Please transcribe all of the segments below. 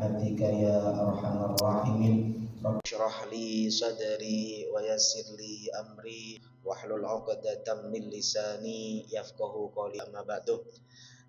برحمتك يا أرحم الراحمين رب اشرح لي صدري ويسر لي أمري wahlul 'uqdatam min lisani yafqahu qawli amma ba'du.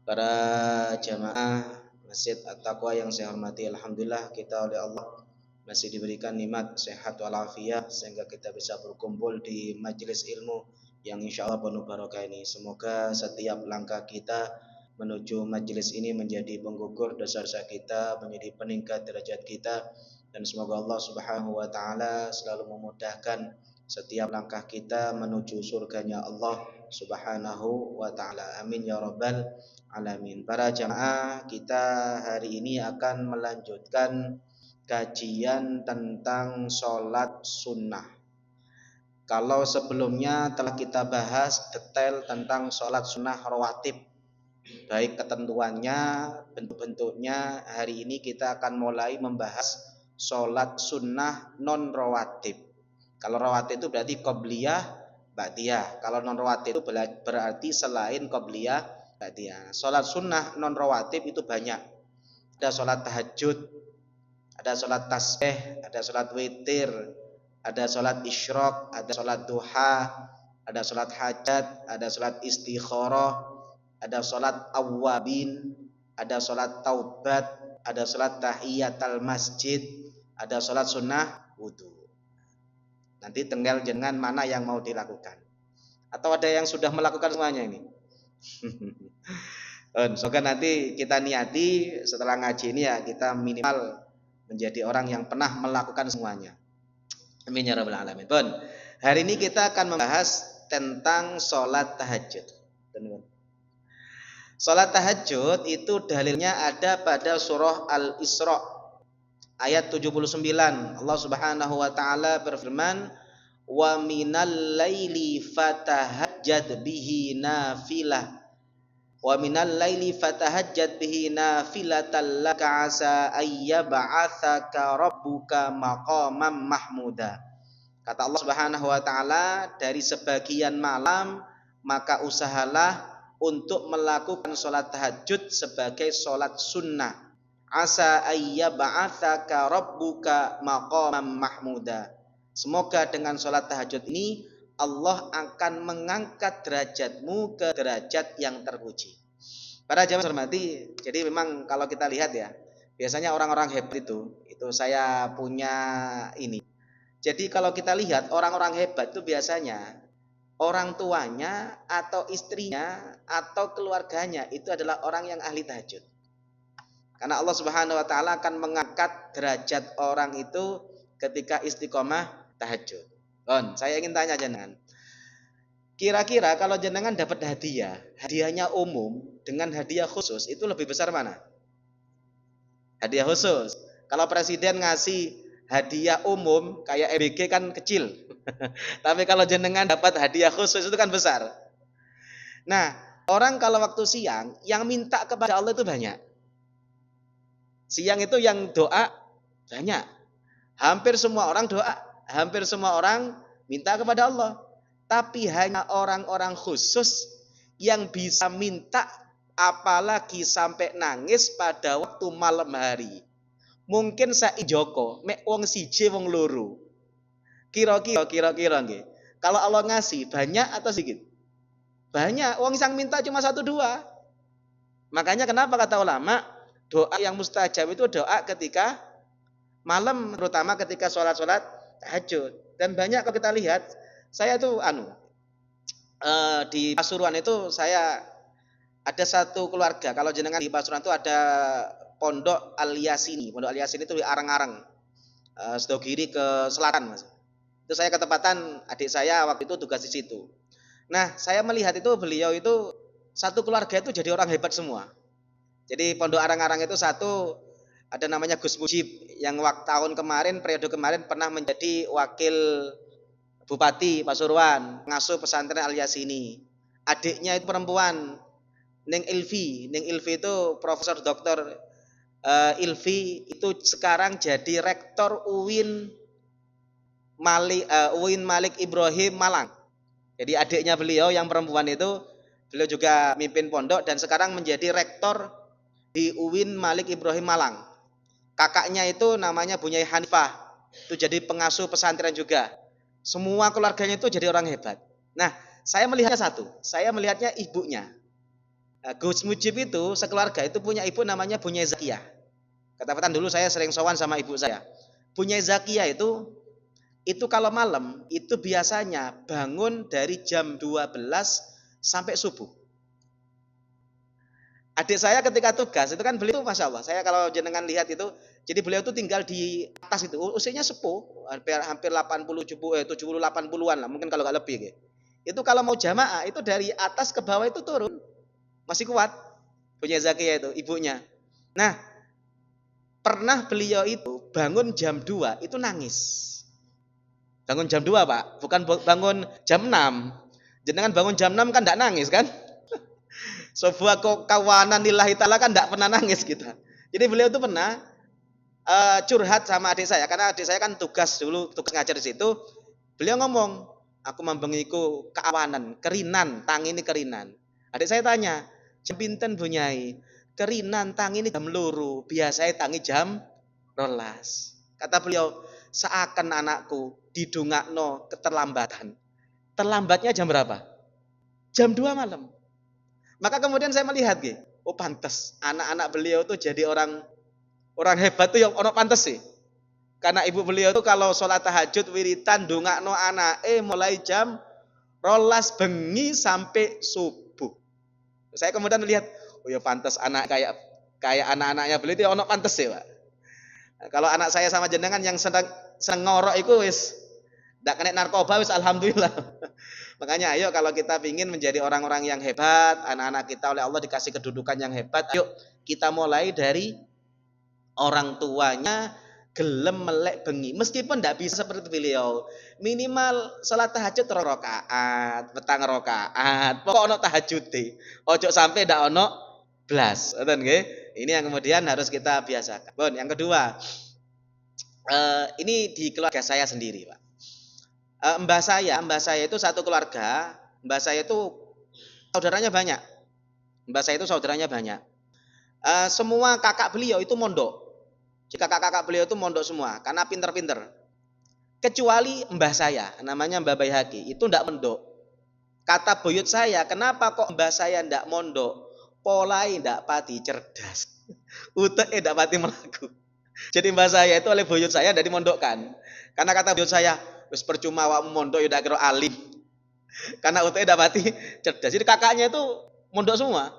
Para jamaah Masjid At-Taqwa yang saya hormati, alhamdulillah kita oleh Allah masih diberikan nikmat sehat walafiat sehingga kita bisa berkumpul di majelis ilmu yang insyaallah penuh barokah ini. Semoga setiap langkah kita menuju majelis ini menjadi penggugur dosa-dosa kita, menjadi peningkat derajat kita, dan semoga Allah Subhanahu wa taala selalu memudahkan setiap langkah kita menuju surganya Allah Subhanahu wa taala. Amin ya rabbal alamin. Para jamaah, kita hari ini akan melanjutkan kajian tentang sholat sunnah. Kalau sebelumnya telah kita bahas detail tentang sholat sunnah rawatib, baik ketentuannya, bentuk-bentuknya, hari ini kita akan mulai membahas sholat sunnah non rawatib. Kalau rawatib itu berarti qobliyah, ba'diyah. Kalau non rawatib itu berarti selain qobliyah, ba'diyah. Sholat sunnah non rawatib itu banyak. Ada sholat tahajud, ada sholat tasbih, ada sholat witir, ada sholat isyraq, ada sholat duha, ada sholat hajat, ada sholat istikharah, ada sholat awwabin, ada sholat taubat, ada sholat tahiyatul masjid, ada sholat sunnah wudu. Nanti tinggal dengan mana yang mau dilakukan. Atau ada yang sudah melakukan semuanya ini? Semoga nanti kita niati setelah ngaji ini ya kita minimal menjadi orang yang pernah melakukan semuanya. Amin ya rabbal alamin. Hari ini kita akan membahas tentang sholat tahajud. Sholat tahajud itu dalilnya ada pada surah Al-Isra ayat 79. Allah Subhanahu wa taala berfirman, "Wa minal laili fatahajjad bihi nafilah." Wa minal laili fatahajjad bihi nafilatan laka asa ayyab'atsaka rabbuka maqaman mahmuda. Kata Allah Subhanahu wa taala, dari sebagian malam maka usahalah untuk melakukan sholat tahajud sebagai sholat sunnah. Asa ayyab'atsaka rabbuka maqaman mahmuda. Semoga dengan sholat tahajud ini Allah akan mengangkat derajatmu ke derajat yang terpuji. Para jamaah hormati, jadi memang kalau kita lihat ya, biasanya orang-orang hebat itu saya punya ini. Jadi kalau kita lihat orang-orang hebat itu biasanya orang tuanya atau istrinya atau keluarganya itu adalah orang yang ahli tahajud. Karena Allah Subhanahu wa taala akan mengangkat derajat orang itu ketika istiqomah tahajud. Saya ingin tanya jenengan. Kira-kira kalau jenengan dapat hadiahnya umum dengan hadiah khusus itu lebih besar mana? Hadiah khusus. Kalau presiden ngasih hadiah umum kayak MBG kan kecil. Tapi kalau jenengan dapat hadiah khusus itu kan besar. Nah, orang kalau waktu siang yang minta kepada Allah itu banyak. Siang itu yang doa banyak. Hampir semua orang doa, hampir semua orang minta kepada Allah. Tapi hanya orang-orang khusus yang bisa minta, apalagi sampai nangis pada waktu malam hari. Mungkin saiki Joko, mek wong siji wong loro. Kira-kira nggih. Kalau Allah ngasih banyak atau sedikit? Banyak. Wong sang minta cuma 1 2. Makanya kenapa kata ulama, doa yang mustajab itu doa ketika malam, terutama ketika sholat tahajud. Dan banyak kalau kita lihat, saya tuh di Pasuruan itu saya ada satu keluarga. Kalau jenengan di Pasuruan itu ada Pondok Al-Yasini. Pondok Al-Yasini itu di Arang-Arang, Sedogiri ke selatan, Mas. Itu saya ketepatan adik saya waktu itu tugas di situ. Nah, saya melihat itu beliau itu satu keluarga itu jadi orang hebat semua. Jadi Pondok Arang-Arang itu satu ada namanya Gus Mujib yang tahun kemarin, periode kemarin pernah menjadi wakil Bupati Pasuruan, ngasuh pesantren Al-Yasini. Adiknya itu perempuan, Ning Ilvi. Ning Ilvi itu Profesor Doktor Ilvi itu sekarang jadi rektor UIN Malik Ibrahim Malang. Jadi adiknya beliau yang perempuan itu, beliau juga mimpin pondok dan sekarang menjadi rektor di UIN Malik Ibrahim Malang. Kakaknya itu namanya Bunyai Hanifah. Itu jadi pengasuh pesantren juga. Semua keluarganya itu jadi orang hebat. Nah, saya melihatnya satu. Saya melihatnya ibunya. Gus Mujib itu sekeluarga itu punya ibu namanya Bunyai Zakiyah. Kata-kata dulu saya sering sowan sama ibu saya. Bunyai Zakiyah itu kalau malam itu biasanya bangun dari jam 12 sampai subuh. Adik saya ketika tugas itu kan beliau, masya Allah, saya kalau jenengan lihat itu, jadi beliau itu tinggal di atas itu, usianya sepuh, hampir 80, 70, 80-an lah, mungkin kalau nggak lebih. Gitu. Itu kalau mau jamaah itu dari atas ke bawah itu turun, masih kuat, punya Zakiyah itu, ibunya. Nah, pernah beliau itu bangun jam 2 itu nangis. Bangun jam 2 Pak, bukan bangun jam 6. Jenengan bangun jam 6 kan enggak nangis kan? Sebuah kawanan lillahi ta'ala kan enggak pernah nangis kita. Jadi beliau itu pernah curhat sama adik saya, karena adik saya kan tugas ngajar di situ. Beliau ngomong, aku mambengiku keawanan, kerinan, tangi ini kerinan. Adik saya tanya, jam pinten Bunyai? Kerinan tangi ini jam loro, biasanya tangi jam 12. Kata beliau, seakan anakku didungakno keterlambatan. Terlambatnya jam berapa? Jam 2 malam. Maka kemudian saya melihat, oh pantas anak-anak beliau tuh jadi orang hebat tuh yang ono pantas sih. Karena ibu beliau tuh kalau sholat tahajud wiritan dongakno anak mulai jam 12 bengi sampai subuh. Saya kemudian lihat, oh ya pantas anak kayak anak-anaknya beliau itu ono pantas sih, Pak. Nah, kalau anak saya sama jenengan yang seneng ngorok itu wis ndak kena narkoba wis alhamdulillah. Makanya ayo kalau kita ingin menjadi orang-orang yang hebat, anak-anak kita oleh Allah dikasih kedudukan yang hebat, ayo kita mulai dari orang tuanya gelem melek bengi. Meskipun tidak bisa seperti beliau, minimal salat tahajud 2 rakaat, petang rakaat, pokok ono tahajud deh. Ojo sampai ndak ono blas, ngoten nggih. Ini yang kemudian harus kita biasakan. Bon, yang kedua, ini di keluarga saya sendiri, Pak. Mbah saya itu satu keluarga, mbah saya itu saudaranya banyak. Mbah saya itu saudaranya banyak. Semua kakak beliau itu mondok. Jika kakak-kakak beliau itu mondok semua, karena pinter-pinter. Kecuali mbah saya, namanya Mbah Baihaqi, itu ndak mondok. Kata buyut saya, kenapa kok mbah saya ndak mondok? Polai ndak pati cerdas. Uteke ndak pati melaku. Jadi mbah saya itu oleh buyut saya dari mondokkan. Karena kata buyut saya, wis percuma awakmu mondok ya ndak kira alim. Karena uteke ndak pati cerdas. Jadi kakaknya itu mondok semua.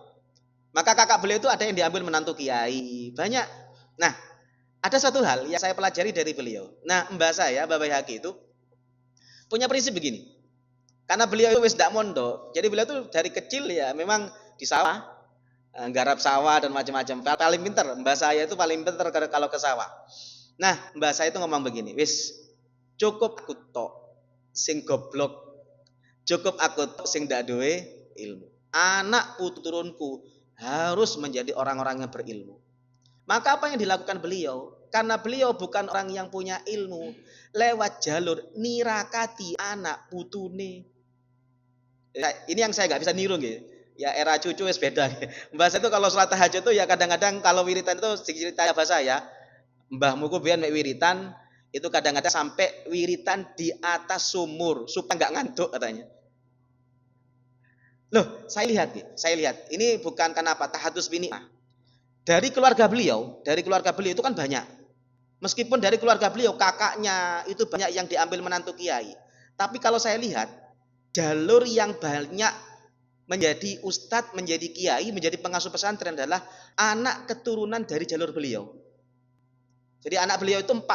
Maka kakak beliau itu ada yang diambil menantu kiai, banyak. Nah, ada satu hal yang saya pelajari dari beliau. Nah, mbah saya, Mbah Baihaqi itu punya prinsip begini. Karena beliau itu wis ndak mondok, jadi beliau itu dari kecil ya memang di sawah, garap sawah dan macam-macam. Paling pinter, mbah saya itu paling pinter kalau ke sawah. Nah, mbah saya itu ngomong begini, wis cukup aku tok sing goblok, cukup aku tok sing ndak duwe ilmu. Anak puturunku harus menjadi orang-orang yang berilmu. Maka apa yang dilakukan beliau? Karena beliau bukan orang yang punya ilmu, lewat jalur nirakati anak putune. Ini yang saya nggak bisa niru gitu. Ya era cucu wis beda. Mbah saya itu kalau sholat tahajud itu ya kadang-kadang kalau wiritan itu cerita bahasa saya, mbahmu ku biyen mek wiritan itu kadang-kadang sampai wiritan di atas sumur supaya nggak ngantuk katanya. Loh, saya lihat. Ini bukan kenapa tahadus bini. Dari keluarga beliau itu kan banyak. Meskipun dari keluarga beliau kakaknya itu banyak yang diambil menantu kiai. Tapi kalau saya lihat jalur yang banyak menjadi ustadz, menjadi kiai, menjadi pengasuh pesantren adalah anak keturunan dari jalur beliau. Jadi anak beliau itu 4.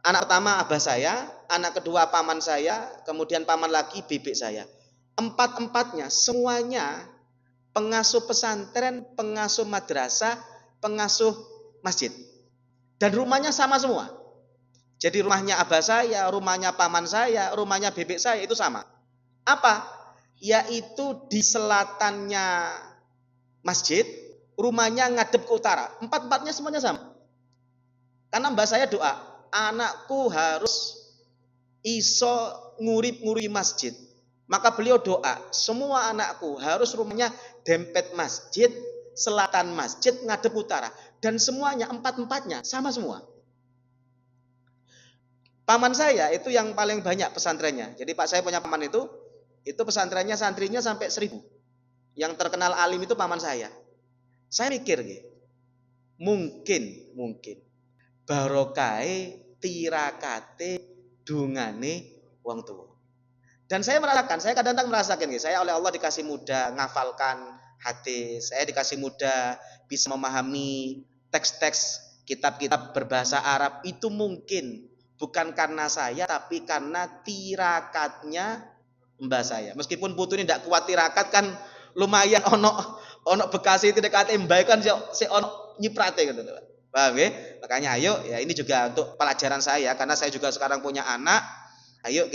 Anak pertama abah saya, anak kedua paman saya, kemudian paman lagi bibik saya. 4-empatnya semuanya pengasuh pesantren, pengasuh madrasah, pengasuh masjid. Dan rumahnya sama semua. Jadi rumahnya abah saya, rumahnya paman saya, rumahnya bebek saya itu sama. Apa? Yaitu di selatannya masjid, rumahnya ngadep ke utara. 4-empatnya semuanya sama. Karena mbah saya doa, anakku harus iso ngurip-nguri masjid. Maka beliau doa, semua anakku harus rumahnya dempet masjid, selatan masjid, ngadep utara. Dan semuanya, empat-empatnya sama semua. Paman saya itu yang paling banyak pesantrennya. Jadi Pak saya punya paman itu pesantrennya santrinya sampai 1.000. Yang terkenal alim itu paman saya. Saya mikir mungkin barokai tirakate dungane wong tua. Dan saya merasakan, saya kadang-kadang merasakan saya oleh Allah dikasih mudah ngafalkan hadis, saya dikasih mudah bisa memahami teks-teks kitab-kitab berbahasa Arab. Itu mungkin bukan karena saya, tapi karena tirakatnya mbah saya. Meskipun putu ini tidak kuat tirakat kan lumayan ono bekasi tidakate mbah kan si ono nyiprate gitu. Paham ya? Makanya ayo ya ini juga untuk pelajaran saya karena saya juga sekarang punya anak. Ayo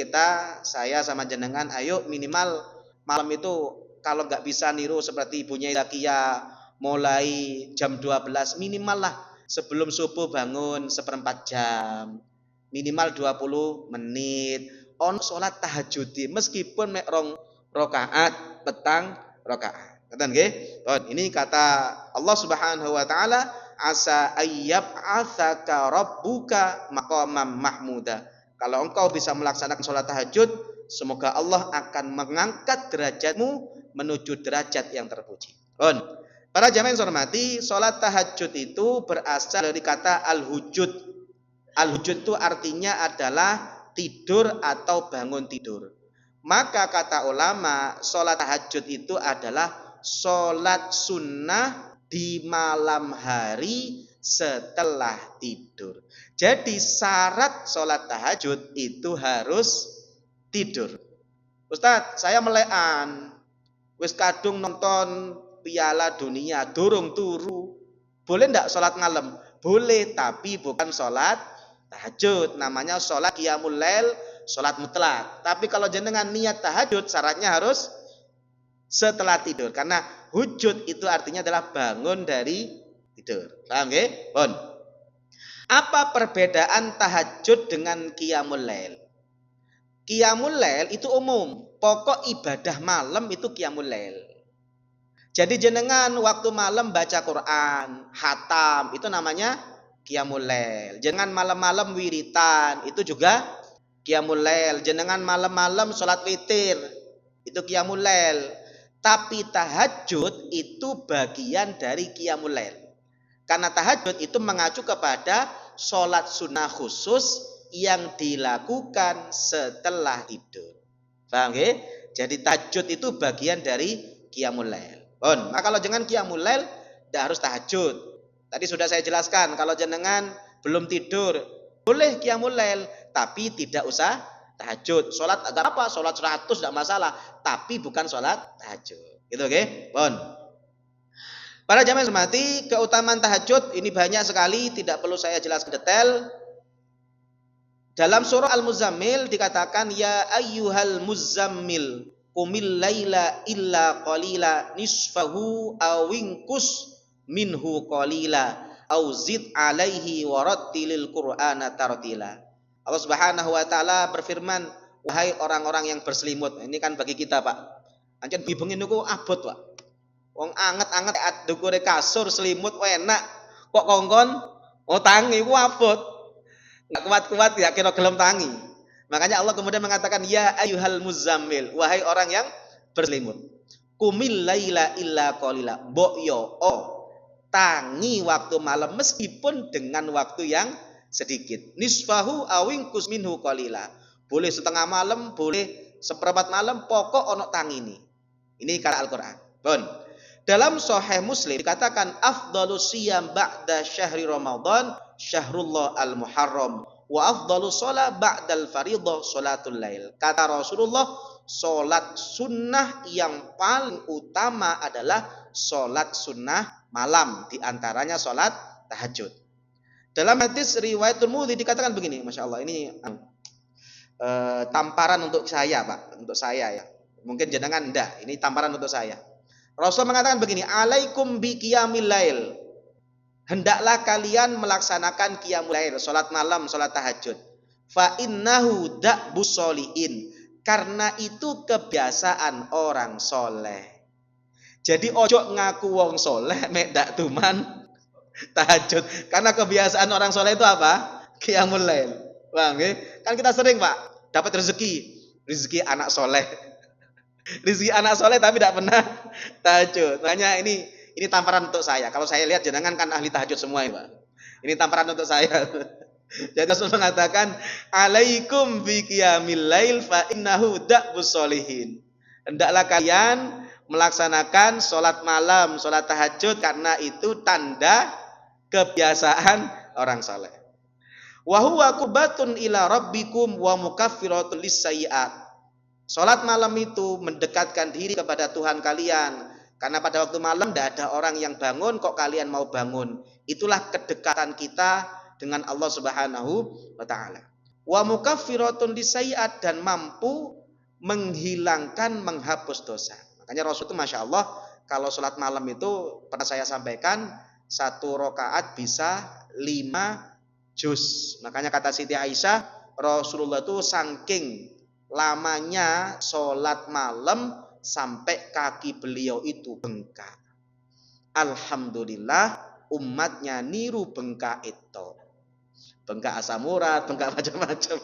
saya sama jenengan, ayo minimal malam itu kalau nggak bisa niru seperti ibunya Zakia mulai jam 12 minimal lah sebelum subuh bangun 1/4 jam, minimal 20 menit on sholat tahajud meskipun mek rong rakaat petang rakaat. Ngeten nggih? Ini kata Allah Subhanahu wa taala, asa ayyab atsaka rabbuka maqamam mahmuda. Kalau engkau bisa melaksanakan sholat tahajud, semoga Allah akan mengangkat derajatmu menuju derajat yang terpuji. Para jamaah yang hormati, sholat tahajud itu berasal dari kata al-hujud. Al-hujud itu artinya adalah tidur atau bangun tidur. Maka kata ulama, sholat tahajud itu adalah sholat sunnah di malam hari setelah tidur. Jadi syarat sholat tahajud itu harus tidur. Ustadz, saya melekan, wis kadung nonton Piala Dunia, durung turu. Boleh ndak sholat malam? Boleh, tapi bukan sholat tahajud. Namanya sholat qiyamul lail, sholat mutlak. Tapi kalau jenengan niat tahajud, syaratnya harus setelah tidur. Karena hujud itu artinya adalah bangun dari tidur. Paham nggih? Apa perbedaan tahajud dengan qiyamul lail? Qiyamul lail itu umum. Pokok ibadah malam itu qiyamul lail. Jadi jenengan waktu malam baca Quran, khatam, itu namanya qiyamul lail. Jenengan malam-malam wiritan, itu juga qiyamul lail. Jenengan malam-malam sholat witir, itu qiyamul lail. Tapi tahajud itu bagian dari qiyamul lail. Karena tahajud itu mengacu kepada sholat sunnah khusus yang dilakukan setelah tidur. Paham ya? Jadi tahajud itu bagian dari qiyamul lail. Maka kalau jangan qiyamul lail tidak harus tahajud. Tadi sudah saya jelaskan, kalau jenengan belum tidur boleh qiyamul lail, tapi tidak usah tahajud. Sholat agak apa? Sholat 100 tidak masalah, tapi bukan sholat tahajud. Gitu oke? Para jamaah yang hormati, keutamaan tahajud ini banyak sekali, tidak perlu saya jelaskan detail. Dalam surah Al-Muzammil dikatakan, ya ayyuhal muzammil qumil laila illa qalila nisfahu awinkus minhu qalila au zid alaihi warattilil qur'ana tartila. Allah Subhanahu wa taala berfirman, wahai orang-orang yang berselimut. Ini kan bagi kita, Pak. Ancen bibengi niku abot, Pak. Wong anget-anget dukure kasur selimut enak. Kok kongkon tangi ku abot. Enggak kuat-kuat ya kira gelem tangi. Makanya Allah kemudian mengatakan, ya ayyuhal muzammil, wahai orang yang berselimut. Qumil laila illa qalila. Mbok yo tangi waktu malam meskipun dengan waktu yang sedikit. Nisfahu awingkus minhu qalila. Boleh setengah malam, boleh seperempat malam, pokok ono tangi ini. Ini kata Al-Qur'an. Dalam Sahih Muslim dikatakan, afdhalus siyam ba'da syahri Ramadan syahrullah al-Muharram wa afdhalus shalah ba'dal fardhah sholatul lail. Kata Rasulullah, salat sunnah yang paling utama adalah salat sunnah malam, di antaranya salat tahajud. Dalam hadis riwayat Tirmidzi dikatakan begini, Masya Allah, ini tamparan untuk saya, Pak, untuk saya ya. Mungkin jenengan enggak, ini tamparan untuk saya. Rasul mengatakan begini, alaikum bi qiyamil lail. Hendaklah kalian melaksanakan qiyamul lail, salat malam, salat tahajud. Fa innahu da'bus sholihin. Karena itu kebiasaan orang soleh. Jadi ojo ngaku wong soleh mek dak tuman tahajud. Karena kebiasaan orang soleh itu apa? Qiyamul lail. Paham nggih? Kan kita sering, Pak, dapat rezeki anak soleh. Rezeki anak soleh tapi tidak pernah tahajud. Makanya ini tamparan untuk saya. Kalau saya lihat jenengan kan ahli tahajud semua ya, Pak. Ini tamparan untuk saya. Jadi Rasul mengatakan, "Alaikum bi qiyamil lail fa innahu da'bus solihin." Hendaklah kalian melaksanakan sholat malam, sholat tahajud karena itu tanda kebiasaan orang saleh. Wa huwa qubatun ila rabbikum wa mukaffiratun lissayiat. Sholat malam itu mendekatkan diri kepada Tuhan kalian. Karena pada waktu malam tidak ada orang yang bangun, kok kalian mau bangun. Itulah kedekatan kita dengan Allah Subhanahu wa ta'ala. Wa mukaffiratun lissayiat, dan mampu menghilangkan, menghapus dosa. Makanya Rasul itu Masya Allah, kalau sholat malam itu pernah saya sampaikan, 1 rakaat bisa 5 juz. Makanya kata Siti Aisyah, Rasulullah itu saking lamanya sholat malam sampai kaki beliau itu bengkak. Alhamdulillah umatnya niru bengkak itu. Bengkak asam urat, bengkak macam-macam.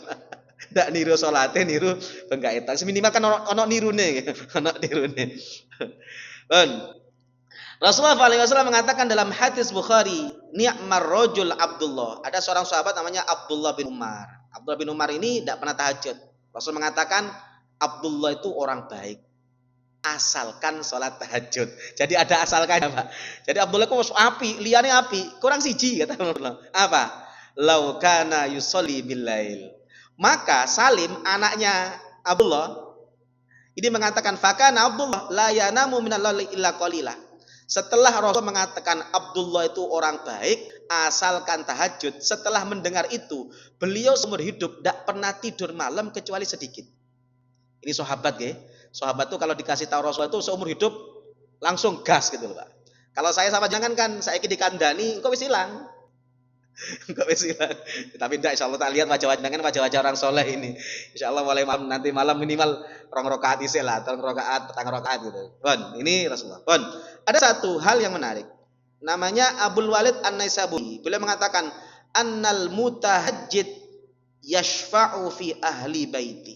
Ndak niru salate, niru bengkak itu. Seminimal kan ono nirune, ono nirune. Rasulullah SAW mengatakan dalam hadis Bukhari, ni'mar rajul Abdullah. Ada seorang sahabat namanya Abdullah bin Umar. Abdullah bin Umar ini tidak pernah tahajud. Rasul mengatakan Abdullah itu orang baik, asalkan sholat tahajud. Jadi ada asalkannya, Pak. Jadi Abdullah itu api, liane api, kurang siji kata Rasulullah. Apa? Lau kana yusolli billail. Maka Salim anaknya Abdullah ini mengatakan fakana Abdullah la yanamu minal laili illa qalila. Setelah Rasul mengatakan Abdullah itu orang baik, asalkan tahajud, setelah mendengar itu, beliau seumur hidup tidak pernah tidur malam kecuali sedikit. Ini sahabat, ya. Sahabat itu kalau dikasih tahu Rasul itu seumur hidup langsung gas gitu loh, Pak. Kalau saya sama jangan kan, saya dikandani, engkau wis hilang. Engkau wis hilang. Tapi tidak, insya Allah tak lihat wajah-wajah dengan wajah-wajah orang soleh ini. Insya Allah mulai malam, nanti malam minimal 2 rakaat isi lah, 3 rakaat, 4 rakaat gitu. Bon, ini Rasulullah. Bon, ada satu hal yang menarik. Namanya Abul Walid An-Naisaburi. Beliau mengatakan, annal mutahajjid yashfa'u fi ahli baiti.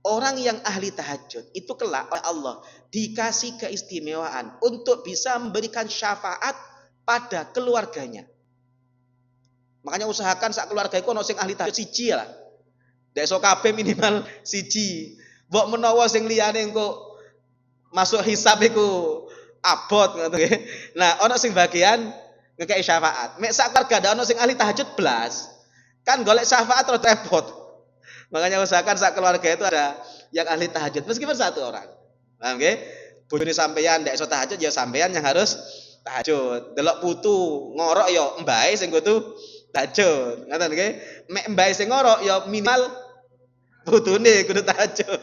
Orang yang ahli tahajud itu kelak oleh Allah dikasih keistimewaan untuk bisa memberikan syafaat pada keluarganya. Makanya usahakan sak keluarga iku ono sing ahli tahajud siji lah. Dek iso kabeh minimal siji. Mbok menawa sing liyane engko masuk hisab iku abot ngono nggih. Nah, ono sing bagian ngekeki syafaat. Mek sak keluarga ndak ono sing ahli tahajud blas. Kan golek syafaat terus repot. Makanya usahakan sak keluarga itu ada yang ahli tahajud meskipun 1 orang. Paham nggih? Bojone sampeyan ndak iso tahajud ya sampeyan yang harus tahajud. Delok putu ngorok ya mbahe sing kudu tahajud. Ngoten nggih. Mek mbahe sing ngorok ya minimal putune kudu tahajud.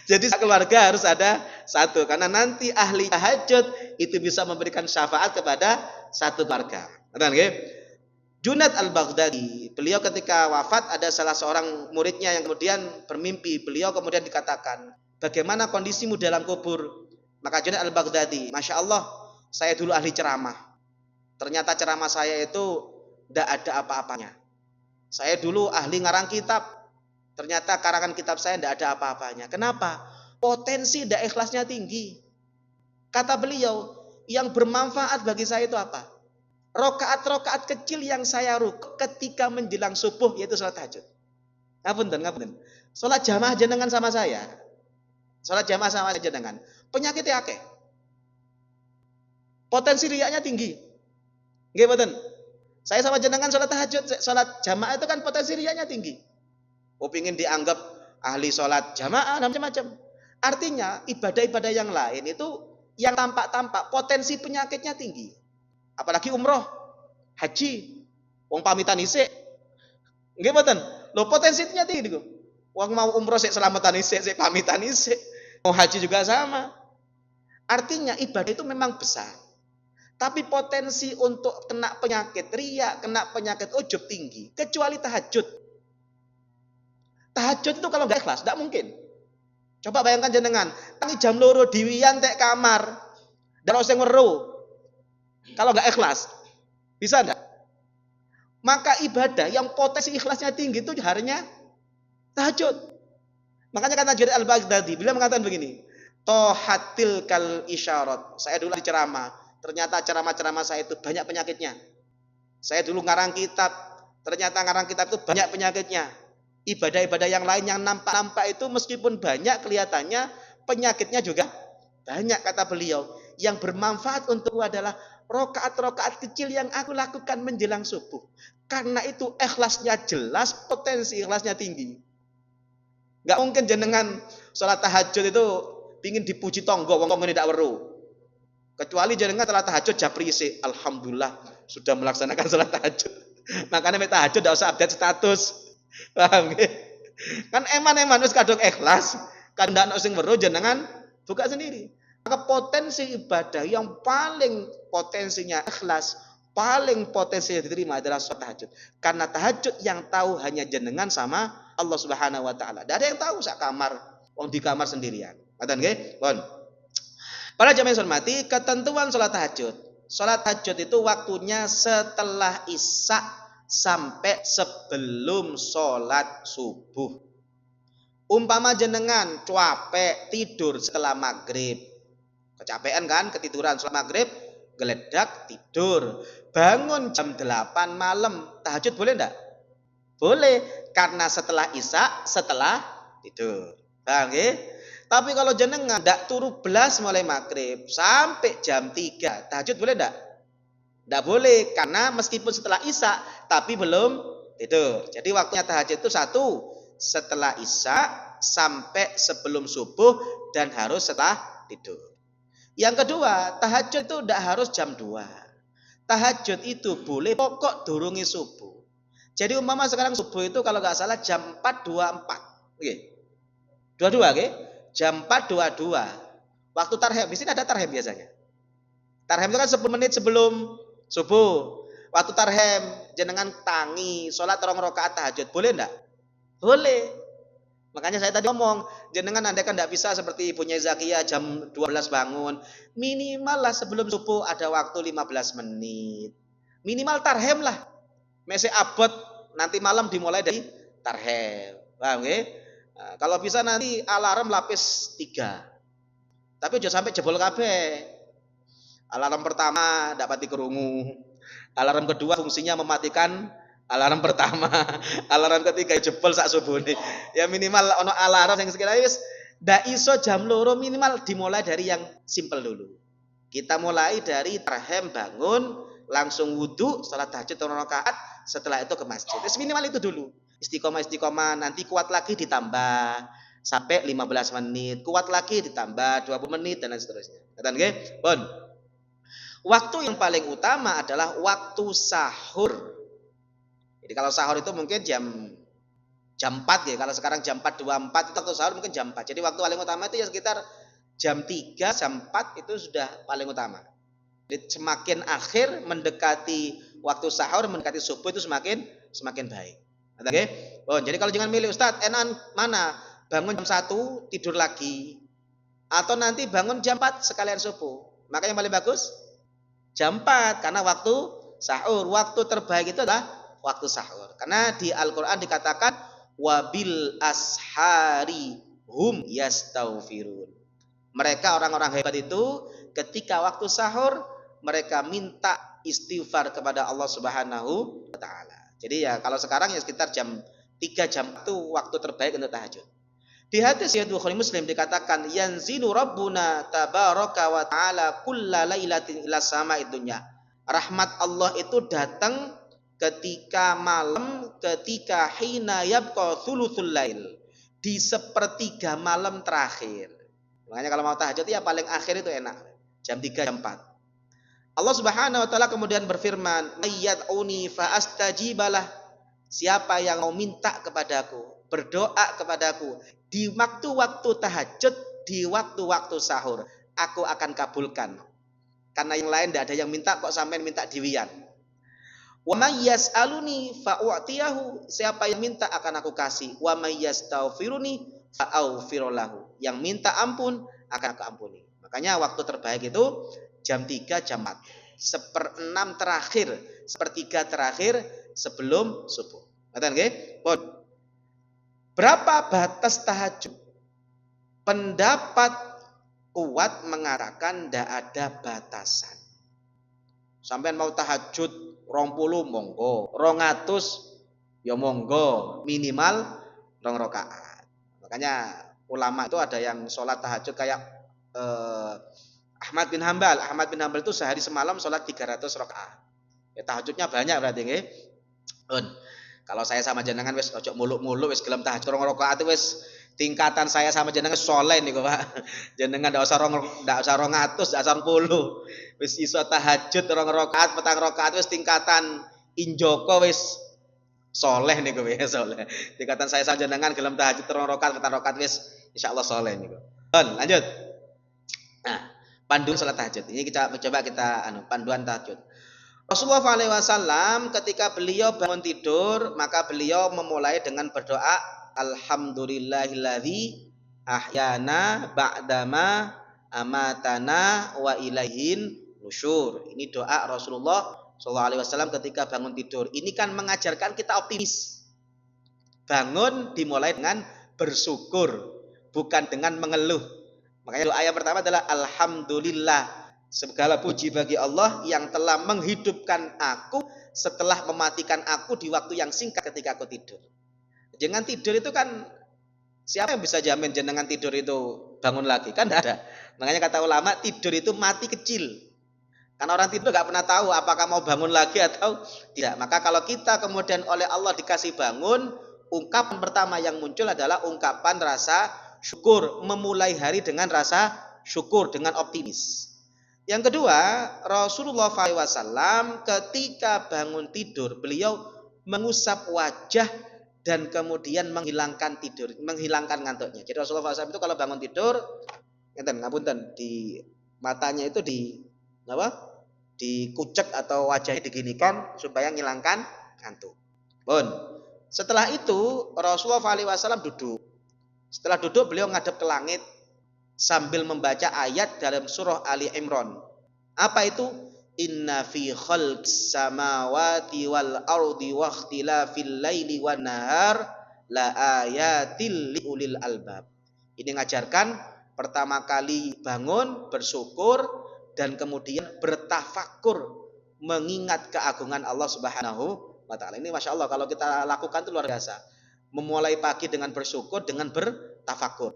Jadi keluarga harus ada 1 karena nanti ahli tahajud itu bisa memberikan syafaat kepada 1 keluarga. Ngoten nggih. Junaid al-Baghdadi, beliau ketika wafat ada salah seorang muridnya yang kemudian bermimpi. Beliau kemudian dikatakan, bagaimana kondisimu dalam kubur? Maka Junaid al-Baghdadi, Masya Allah, saya dulu ahli ceramah. Ternyata ceramah saya itu tidak ada apa-apanya. Saya dulu ahli ngarang kitab. Ternyata karangan kitab saya tidak ada apa-apanya. Kenapa? Potensi tidak ikhlasnya tinggi. Kata beliau, yang bermanfaat bagi saya itu apa? Rokaat-rokaat kecil yang saya rukuk ketika menjelang subuh, yaitu sholat tahajud. Ngapunten. Sholat jamaah jenengan sama saya. Sholat jamaah sama jenengan. Penyakitnya akeh. Potensi riyaknya tinggi. Nggih mboten? Saya sama jenengan sholat tahajud, sholat jamaah itu kan potensi riyaknya tinggi. Pengin dianggap ahli sholat jamaah macam-macam. Artinya ibadah-ibadah yang lain itu yang tampak-tampak potensi penyakitnya tinggi. Apalagi umroh, haji, wong pamitan isik. Nggih mboten? Lho potensinya tinggi niku. Wong mau umroh sik selamatan isik, sik pamitan isik. Mau haji juga sama. Artinya ibadah itu memang besar. Tapi potensi untuk kena penyakit riya, kena penyakit ujub tinggi, kecuali tahajud. Tahajud itu kalau enggak ikhlas, enggak mungkin. Coba bayangkan jenengan, tangi jam 2 diwian tek kamar. Dan orang yang weruh kalau nggak ikhlas, bisa nggak? Maka ibadah yang potensi ikhlasnya tinggi itu harinya tahajud. Makanya kata Junaid al-Baghdadi, beliau mengatakan begini, tohatil kal isyarat. Saya dulu di ceramah, ternyata ceramah-ceramah saya itu banyak penyakitnya. Saya dulu ngarang kitab, ternyata ngarang kitab itu banyak penyakitnya. Ibadah-ibadah yang lain yang nampak-nampak itu meskipun banyak kelihatannya, penyakitnya juga banyak, kata beliau. Yang bermanfaat untuk adalah rokaat-rokaat kecil yang aku lakukan menjelang subuh. Karena itu ikhlasnya jelas, potensi ikhlasnya tinggi. Gak mungkin jenengan sholat tahajud itu ingin dipuji tonggo, wong ini tidak weruh. Kecuali jenengan sholat tahajud japrisi, alhamdulillah sudah melaksanakan sholat tahajud. Makanya minta tahajud tidak usah update status. Paham ya? Kan eman-eman wis kadung ikhlas, kan ndak ono sing weruh jenengan buka sendiri. Maka potensi ibadah yang paling potensinya ikhlas, paling potensinya diterima adalah sholat tahajud. Karena tahajud yang tahu hanya jenengan sama Allah Subhanahu wa taala. Tidak ada yang tahu sak kamar, wong di kamar sendirian. Ngoten nggih? Pun. Para jamaah hormati, ketentuan sholat tahajud. Sholat tahajud itu waktunya setelah isya sampai sebelum sholat subuh. Umpama jenengan capek tidur setelah maghrib, kecapean kan, ketiduran sholat maghrib, geledak tidur, bangun jam 8 malam, tahajud boleh enggak? Boleh, karena setelah isya, setelah tidur. Paham ya? Tapi kalau jenengan ndak turu belas mulai maghrib sampai jam 3, tahajud boleh ndak? Ndak boleh, karena meskipun setelah isya tapi belum tidur. Jadi waktunya tahajud itu satu, setelah isya sampai sebelum subuh dan harus setelah tidur. Yang kedua, tahajud itu ndak harus jam 2. Tahajud itu boleh pokok durungi subuh. Jadi umpama sekarang subuh itu kalau nggak salah jam 4.24. Oke. 22 oke? Jam 4.22. Waktu tarhem, di sini ada tarhem biasanya. Tarhem itu kan 10 menit sebelum subuh. Waktu tarhem jenengan tangi sholat 2 rakaat tahajud, boleh enggak? Boleh. Makanya saya tadi ngomong, jenengan andai kan enggak bisa seperti ibunya Zakia jam 12 bangun, minimal lah sebelum subuh ada waktu 15 menit. Minimal tarhem lah. Mesih abot nanti malam dimulai dari tarhem. Paham nggih? Nah, kalau bisa nanti alarm lapis 3. Tapi jangan sampai jebol kabeh. Alarm pertama dapat dikerungu. Alarm kedua fungsinya mematikan alarm pertama. Alarm ketiga jebol sak subuh nih. Ya minimal ono alarm yang sekira wis ndak iso jam 2 minimal dimulai dari yang simple dulu. Kita mulai dari tarhem bangun, langsung wudu, salat tahajud 2 rakaat, setelah itu ke masjid. Terus minimal itu dulu. Istiqomah, nanti kuat lagi ditambah sampai 15 menit, kuat lagi ditambah 20 menit dan seterusnya. Kata nggih? Pun. Waktu yang paling utama adalah waktu sahur. Jadi kalau sahur itu mungkin jam 4 ya. Kalau sekarang jam 4.24 itu waktu sahur mungkin jam 4. Jadi waktu paling utama itu ya sekitar jam 3, jam 4 itu sudah paling utama. Jadi semakin akhir mendekati waktu sahur, mendekati subuh itu semakin baik. Oke? Oh, jadi kalau jangan milih Ustadz, enak mana? Bangun jam 1 tidur lagi, atau nanti bangun jam 4 sekalian subuh. Maka yang paling bagus jam 4 karena waktu sahur. Waktu terbaik itu adalah waktu sahur. Karena di Al-Qur'an dikatakan wabil ashari hum yastaghfirun. Mereka orang-orang hebat itu ketika waktu sahur mereka minta istighfar kepada Allah Subhanahu wa taala. Jadi ya kalau sekarang ya sekitar jam 3 jam itu waktu terbaik untuk tahajud. Di hadis riwayat Bukhari Muslim dikatakan yanzilu rabbuna tabaraka wa taala kulla lailatin ila sama'id dunya. Rahmat Allah itu datang ketika malam, ketika hina yabqa thuluthul lail, di sepertiga malam terakhir. Makanya kalau mau tahajud ya paling akhir itu enak. Jam 3 jam 4. Allah Subhanahu wa taala kemudian berfirman, "Mayyad'uni fa astajibalah." Siapa yang mau minta kepadaku, berdoa kepadaku di waktu-waktu tahajud, di waktu-waktu sahur, aku akan kabulkan. Karena yang lain tidak ada yang minta, kok sampean minta diwian. Wa may yas'aluni fa u'tiyahu. Siapa yang minta akan aku kasih. Wa may yastaghfiruni fa aghfir lahu. Yang minta ampun akan aku ampuni. Makanya waktu terbaik itu jam 3, jam 4. 1/6 terakhir, 1/3 terakhir sebelum subuh. Ngoten nggih? Pun. Berapa batas tahajud? Pendapat kuat mengatakan tidak ada batasan. Sampean mau tahajud 20 monggo, 200 ya monggo, minimal 2 rakaat. Makanya ulama itu ada yang sholat tahajud kayak Ahmad bin Hambal. Ahmad bin Hambal itu sehari semalam sholat 300 rakaat. Ya tahajudnya banyak berarti nggih. Kalau saya sama jenengan wis ojo muluk-muluk wis gelem tahajud 2 rakaat wis tingkatan saya sama jenengan soleh niku Pak. Jenengan ndak usah 200, ndak usah 10. Wis iso tahajud 2 rakaat, 4 rakaat wis tingkatan injoko wis soleh niku wis soleh. Tingkatan saya sama jenengan gelem tahajud 2 rakaat, 4 rakaat wis insyaallah soleh niku. Lanjut. Nah, panduan salat tahajud. Ini kita coba panduan tahajud. Rasulullah SAW ketika beliau bangun tidur, maka beliau memulai dengan berdoa, Alhamdulillahilladzi ahyana ba'dama amatana wa ilaihin nusyur. Ini doa Rasulullah SAW ketika bangun tidur. Ini kan mengajarkan kita optimis. Bangun dimulai dengan bersyukur, bukan dengan mengeluh. Makanya doa yang pertama adalah Alhamdulillah. Segala puji bagi Allah yang telah menghidupkan aku setelah mematikan aku di waktu yang singkat ketika aku tidur. Jangan tidur itu kan, siapa yang bisa jamin jenengan tidur itu bangun lagi? Kan tidak ada. Makanya kata ulama, tidur itu mati kecil. Karena orang tidur gak pernah tahu apakah mau bangun lagi atau tidak. Maka kalau kita kemudian oleh Allah dikasih bangun, ungkapan pertama yang muncul adalah ungkapan rasa syukur. Memulai hari dengan rasa syukur, dengan optimis. Yang kedua, Rasulullah SAW ketika bangun tidur, beliau mengusap wajah dan kemudian menghilangkan tidur, menghilangkan ngantuknya. Jadi Rasulullah SAW itu kalau bangun tidur, ngapunten, di matanya itu dikucek atau wajahnya diginikan supaya menghilangkan ngantuk. Setelah itu Rasulullah SAW duduk. Setelah duduk beliau ngadep ke langit sambil membaca ayat dalam surah Ali Imran. Apa itu? Inna fi khalqis samawati wal ardi wa ikhtilafil laili wan nahar la ayatil liulil albab. Ini ngajarkan pertama kali bangun bersyukur dan kemudian bertafakur mengingat keagungan Allah Subhanahu wa taala. Ini Masya Allah kalau kita lakukan itu luar biasa. Memulai pagi dengan bersyukur, dengan bertafakur.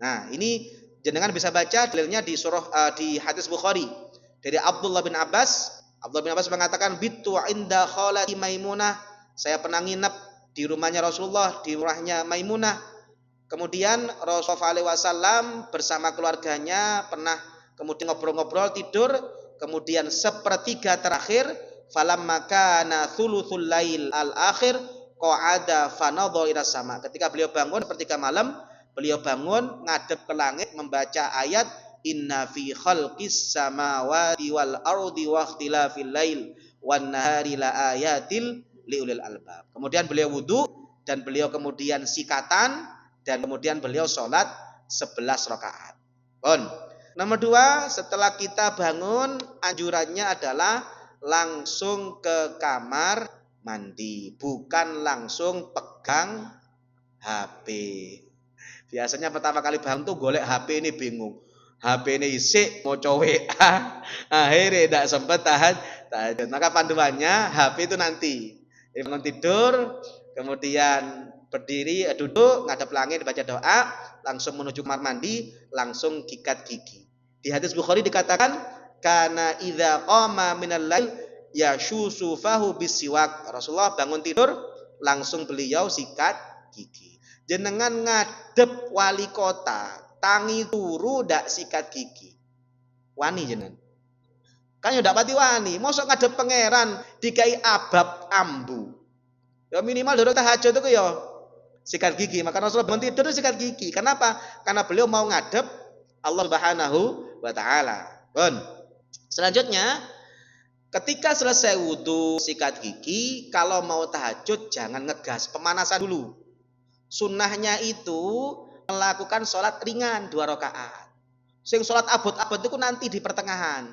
Nah, ini jenengan bisa baca dalilnya di surah di hadis Bukhari dari Abdullah bin Abbas. Abdullah bin Abbas mengatakan bitu inda khalati Maimunah. Saya pernah nginep di rumahnya Rasulullah, di rumahnya Maimunah. Kemudian Rasulullah SAW bersama keluarganya pernah kemudian ngobrol-ngobrol tidur. Kemudian 1/3 terakhir, falamma kana thuluthul lail al-akhir qa'ada fanadha ila sama. Ketika beliau bangun 1/3 malam, beliau bangun ngadep ke langit membaca ayat inna fi khalqis samawati wal ardi wa ikhtilafil lail wan nahari la ayatil liulil albab. Kemudian beliau wudu dan beliau kemudian sikatan dan kemudian beliau sholat 11 rakaat. Nomor 2, setelah kita bangun anjurannya adalah langsung ke kamar mandi, bukan langsung pegang HP. Biasanya pertama kali bangun tuh golek HP ini bingung. HP ini isik mau WA, akhirnya tidak sempat tahajud. Maka panduannya HP itu nanti. Jadi bangun tidur, kemudian berdiri, duduk, ngadep langit, baca doa, langsung menuju kamar mandi, langsung gikat gigi. Di hadis Bukhari dikatakan, kana idza qama minal lail yashusu fahu bisiwak. Rasulullah bangun tidur, langsung beliau sikat gigi. Jenengan ngadep wali kota, tangi turu ndak sikat gigi. Wani jenengan. Kan yo ndak pati wani, mosok ngadep pangeran dikai abab ambu. Ya minimal durung tahajud itu ya sikat gigi. Maka Rasulullah bangun tidur sikat gigi. Kenapa? Karena beliau mau ngadep Allah Subhanahu wa taala. Selanjutnya, ketika selesai wudu sikat gigi, kalau mau tahajud jangan ngegas, pemanasan dulu. Sunnahnya itu melakukan sholat ringan 2 rakaat. Sing sholat abot-abot itu nanti di pertengahan.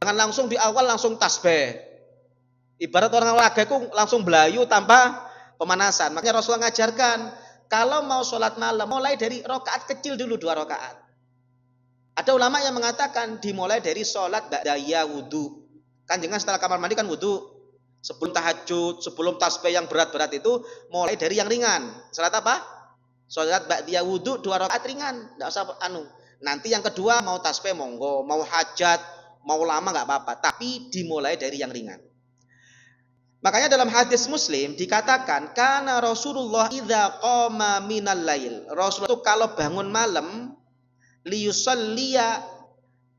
Jangan langsung di awal langsung tasbih. Ibarat orang olahraga itu langsung belayu tanpa pemanasan. Makanya Rasulullah ngajarkan kalau mau sholat malam mulai dari rakaat kecil dulu 2 rakaat. Ada ulama yang mengatakan dimulai dari sholat ba'daya wudu. Kan jangan setelah kamar mandi kan wudu. Sebelum tahajud, sebelum tasbih yang berat-berat itu mulai dari yang ringan. Sholat apa? Sholat ba'daya wudu 2 rakaat ringan. Tidak usah anu. Nanti yang kedua mau tasbih monggo, mau hajat, mau lama nggak apa-apa. Tapi dimulai dari yang ringan. Makanya dalam hadis Muslim dikatakan karena Rasulullah idza qama minal lail. Rasulullah itu kalau bangun malam liyusalliya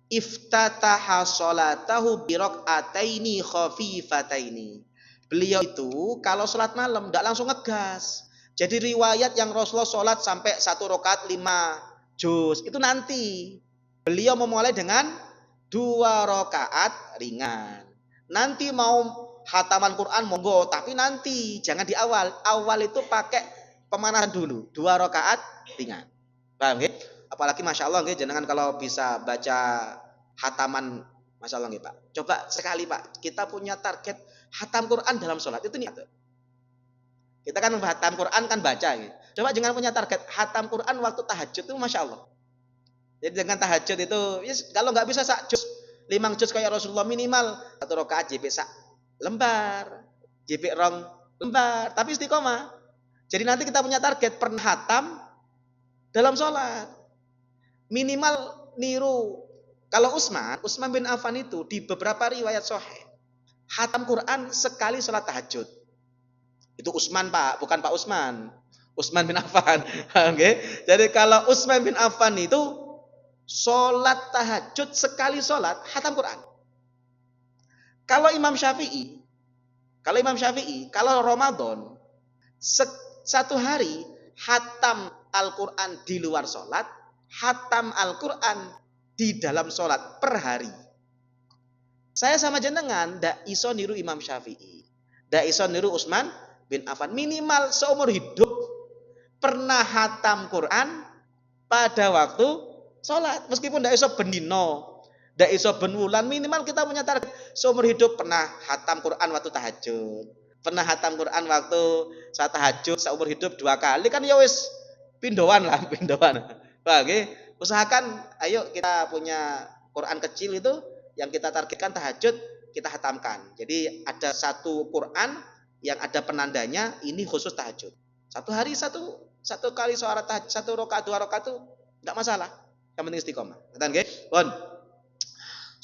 iftataha sholatahu bi rak'ataini khafifataini. Beliau itu kalau sholat malam tidak langsung ngegas. Jadi riwayat yang Rasulullah sholat sampai 1 rakaat 5 juz itu nanti. Beliau memulai dengan 2 rakaat ringan. Nanti mau hataman Quran monggo, tapi nanti jangan di awal. Awal itu pakai pemanasan dulu, 2 rakaat ringan. Paham nggih? Apalagi masya Allah nggih jenengan kalau bisa baca hataman, masya Allah nggih Pak. Coba sekali Pak, kita punya target hatam Quran dalam sholat itu nih. Kita kan hatam Quran kan baca gitu. Coba jangan punya target hatam Quran waktu tahajud itu masya Allah. Jadi dengan tahajud itu, kalau nggak bisa sak juz, 5 juz kayak Rasulullah minimal 1 rakaat JP sak lembar, JP rong lembar, tapi istiqomah. Jadi nanti kita punya target pernah hatam dalam sholat. Minimal niru. Kalau Utsman bin Affan itu di beberapa riwayat sahih, hatam Quran sekali sholat tahajud. Itu Utsman Pak, bukan Pak Utsman. Utsman bin Affan. Okay? Jadi kalau Utsman bin Affan itu sholat tahajud sekali sholat hatam Quran. Kalau Imam Syafi'i, kalau Ramadan, 1 hari hatam Al-Quran di luar sholat, hatam Al-Quran di dalam sholat per hari. Saya sama jenengan, ndak iso niru Imam Syafi'i, ndak iso niru Utsman bin Affan. Minimal seumur hidup pernah hatam Quran pada waktu sholat, meskipun ndak iso bendino. Ndak iso ben wulan, minimal kita punya target seumur hidup pernah hatam Quran waktu tahajud. Pernah hatam Quran waktu saat tahajud seumur hidup 2 kali kan ya wis pindoan lah, pindoan. Oke, usahakan ayo kita punya Quran kecil itu yang kita targetkan tahajud kita hatamkan. Jadi ada 1 Quran yang ada penandanya ini khusus tahajud. 1 hari 1 kali suara tahajud, 1 rakaat 2 rakaat itu enggak masalah. Yang penting istiqomah. Ngerti nggih? Pun.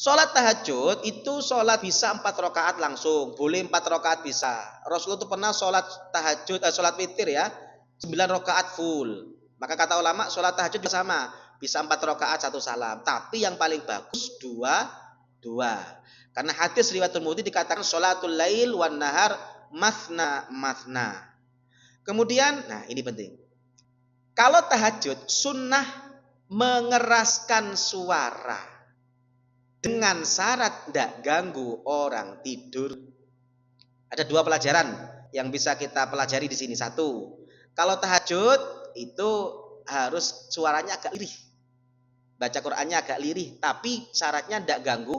Sholat tahajud itu sholat bisa 4 rakaat langsung, boleh 4 rakaat bisa. Rasulullah itu pernah sholat tahajud, sholat witir ya, 9 rakaat full. Maka kata ulama sholat tahajud sama, bisa 4 rakaat 1 salam. Tapi yang paling bagus 2. Karena hadis riwayat Tirmidzi dikatakan sholatul lail wan nahar mathna. Kemudian, nah ini penting. Kalau tahajud sunnah mengeraskan suara. Dengan syarat tidak ganggu orang tidur. Ada 2 pelajaran yang bisa kita pelajari di sini. 1, kalau tahajud itu harus suaranya agak lirih. Baca Qur'annya agak lirih, tapi syaratnya tidak ganggu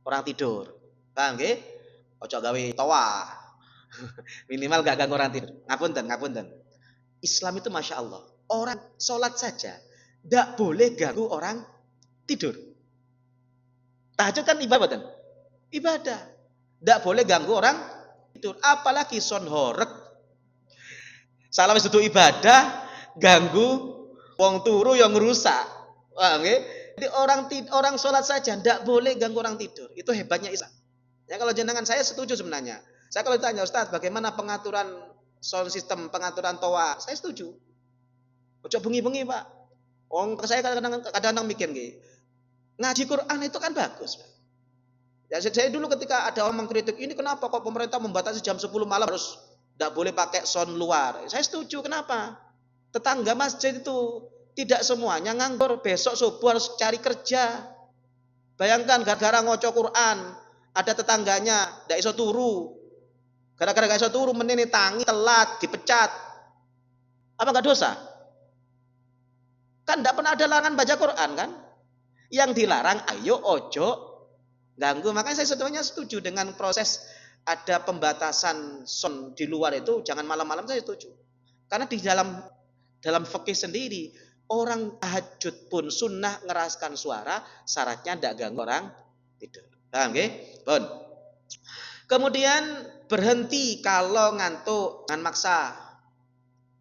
orang tidur. Paham nggih? Ojo gawe toa. Minimal gak ganggu orang tidur. Ngapunten. Islam itu masya Allah. Orang sholat saja tidak boleh ganggu orang tidur. Tahajud kan ibadah. Tidak boleh ganggu orang tidur. Apalagi son horek. Salah wis dudu ibadah, ganggu wong turu yang rusak. Okay? Jadi orang sholat saja tidak boleh ganggu orang tidur. Itu hebatnya Islam. Ya kalau jenengan saya setuju sebenarnya. Saya kalau ditanya Ustaz bagaimana pengaturan sound system, pengaturan toa, saya setuju. Ojo bengi-bengi Pak. Saya kadang-kadang mikir nggih. Ngaji Quran itu kan bagus. Ya, saya dulu ketika ada orang mengkritik ini kenapa kok pemerintah membatasi jam 10 malam harus tidak boleh pakai sound luar. Saya setuju, kenapa? Tetangga masjid itu tidak semuanya nganggur, besok subuh harus cari kerja. Bayangkan gara-gara ngoco Quran, ada tetangganya tidak iso turu. Gara-gara gak iso turu menini tangi telat dipecat. Apa enggak dosa? Kan tidak pernah ada larangan baca Quran kan? Yang dilarang ayo ojo ganggu. Makanya saya sebetulnya setuju dengan proses ada pembatasan sound di luar itu, jangan malam-malam, saya setuju. Karena di dalam fikih sendiri, orang tahajud pun sunnah ngeraskan suara, syaratnya tidak ganggu orang tidur. Paham nggih? Pun. Kemudian berhenti kalau ngantuk, jangan maksa.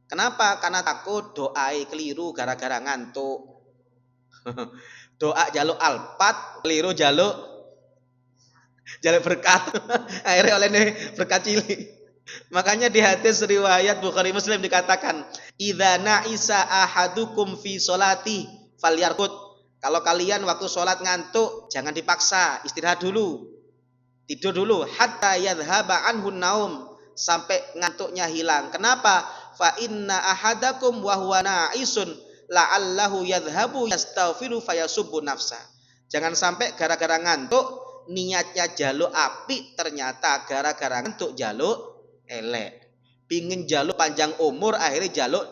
Kenapa? Karena takut doai keliru gara-gara ngantuk. Doa jaluk alpat, keliru jaluk berkat. Akhirnya oleh berkat cilik. Makanya di hadis riwayat Bukhari Muslim dikatakan, "Idza na'isa ahadukum fi sholati falyarqud." Kalau kalian waktu sholat ngantuk, jangan dipaksa, istirahat dulu. Tidur dulu hatta yadhhaba anhu naum, sampai ngantuknya hilang. Kenapa? Fa inna ahadakum wa huwa na'isun la'allahu yadhhabu yastaghfiru fayasubbu nafsa. Jangan sampai gara-gara ngantuk niatnya jaluk api, ternyata gara-gara ngantuk jaluk elek. Pingin jaluk panjang umur, akhirnya jaluk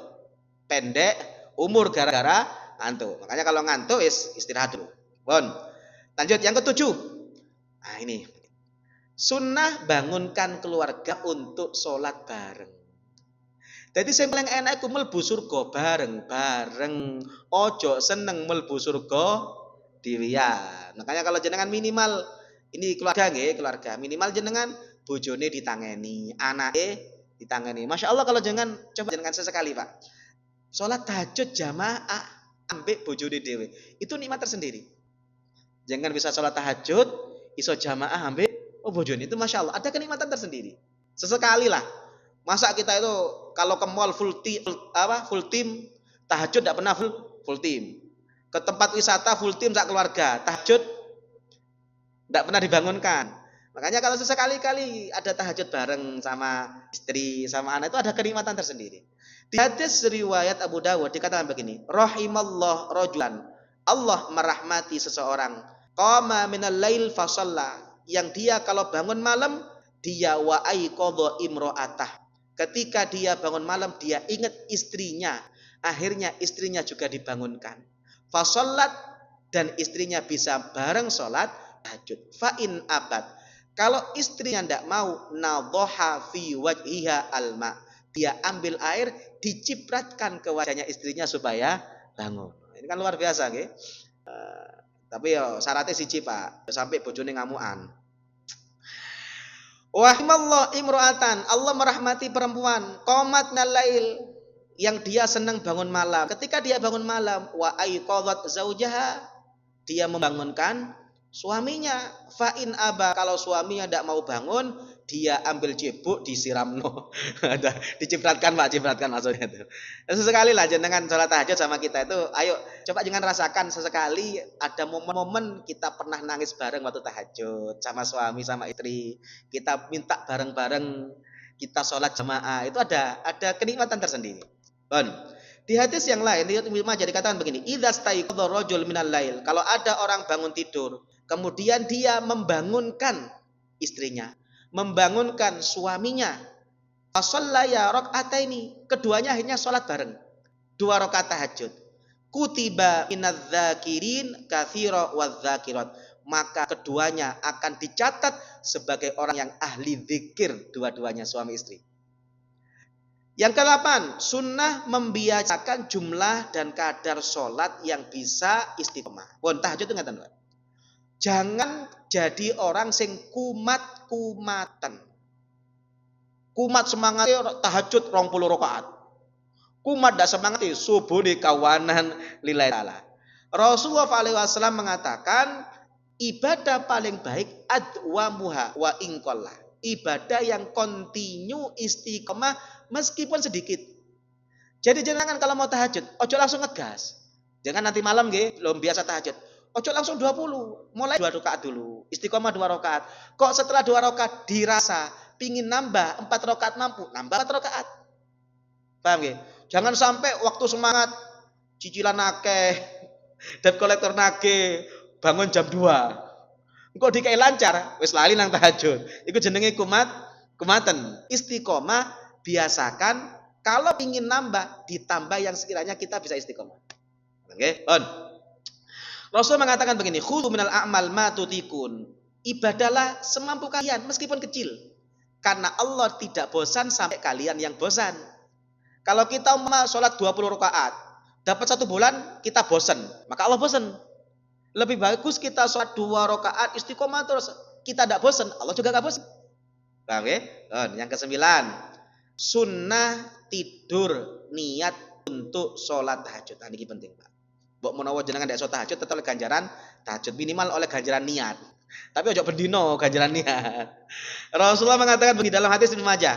pendek umur gara-gara ngantuk. Makanya kalau ngantuk istirahat dulu. Bon. Lanjut yang ketujuh. Nah ini, sunnah bangunkan keluarga untuk sholat bareng. Jadi yang paling enak itu mlebu surga bareng-bareng. Ojo seneng mlebu surga dhewean. Makanya kalau jenengan minimal ini keluarga nggih, keluarga minimal jenengan bojone ditangeni, anake ditangeni. Masya Allah kalau jangan coba jenengan sesekali Pak. Sholat tahajud jamaah ambek bojone dhewe. Itu nikmat tersendiri. Jangan bisa sholat tahajud iso jamaah ambek bojone, itu Masya Allah ada kenikmatan tersendiri. Sesekali lah. Masa kita itu kalau ke mall full team, tahajud tidak pernah full team. Ke tempat wisata full team sak keluarga, tahajud tidak pernah dibangunkan. Makanya kalau sesekali-kali ada tahajud bareng sama istri, sama anak, itu ada kenikmatan tersendiri. Di hadis riwayat Abu Dawud dikatakan begini, rahimallah rajulan, Allah merahmati seseorang, qama minal lail fasalla, yang dia kalau bangun malam dia wa aiqadha imra'atah. Ketika dia bangun malam dia ingat istrinya, akhirnya istrinya juga dibangunkan. Fasallat, dan istrinya bisa bareng sholat tahajud. Fa in abad, kalau istrinya tidak mau, nadhaha fi wajhiha alma, dia ambil air dicipratkan ke wajahnya istrinya supaya bangun. Ini kan luar biasa nggih. Tapi yo syaratnya siji Pak, sampai bojone ngamukan. Wahimallah imro'atan, Allah merahmati perempuan, qomat nalail, yang dia senang bangun malam. Ketika dia bangun malam, wa aiqadhat zaujaha, dia membangunkan suaminya. Fa in aba, kalau suaminya tidak mau bangun, dia ambil cebok disiramno. Dicipratkan Pak, cipratkan maksudnya itu. Sesekali lah jenengan sholat tahajud sama kita itu, ayo coba jangan rasakan sesekali ada momen-momen kita pernah nangis bareng waktu tahajud sama suami sama istri. Kita minta bareng-bareng, kita sholat jamaah, itu ada kenikmatan tersendiri. Bon. Di hadis yang lain, di Ibnu Majah dikatakan begini, idza staiqadha rajul minal lail, kalau ada orang bangun tidur, kemudian dia membangunkan istrinya, membangunkan suaminya, fasallaya rakaataini, keduanya akhirnya sholat bareng, 2 rakaat tahajud. Kutiba minadz-dzakirin katsira wadz-dzakirat, maka keduanya akan dicatat sebagai orang yang ahli zikir, dua-duanya suami istri. Yang ke-8, sunnah membiasakan jumlah dan kadar sholat yang bisa istiqomah. Pun tahajud itu ngaten, Pak. Jangan jadi orang sing kumat-kumatan. Kumat semangat tahajud 20 rakaat. Kumat dak semangat subuh di kawanan lillahi taala. Rasulullah SAW mengatakan ibadah paling baik adwamuha wa inqallah. Ibadah yang kontinu istiqomah meskipun sedikit. Jadi jangan kalau mau tahajud, ojo langsung ngegas. Jangan nanti malam nggih, belum biasa tahajud. Ojo langsung 20, mulai 2 rakaat dulu. Istiqomah 2 rakaat. Kok setelah 2 rakaat dirasa pingin nambah 4 rakaat mampu, nambah 4 rakaat. Paham nggih? Jangan sampai waktu semangat cicilan akeh, debt collector nagih, bangun jam 2. Engko dikai lancar, wis lali nang tahajud. Iku jenenge kumatan. Istiqomah biasakan, kalau ingin nambah ditambah yang sekiranya kita bisa istiqomah. Oke, on. Rasul mengatakan begini, khudhu minal a'mal ma tutikun. Ibadahlah semampu kalian meskipun kecil. Karena Allah tidak bosan sampai kalian yang bosan. Kalau kita sholat 20 rakaat, dapat 1 bulan kita bosan, maka Allah bosan. Lebih bagus kita sholat 2 rakaat istiqomah terus, kita tidak bosan, Allah juga nggak bosan. Paham ya? Yang ke-9, sunnah tidur niat untuk sholat tahajud. Nah, ini penting, Pak. Mbok menawa jenengan ndak sholat tahajud tetap oleh ganjaran tahajud, minimal oleh ganjaran niat. Tapi ojo bendino ganjaran niat. Rasulullah mengatakan begini dalam hadis Ibnu Majah,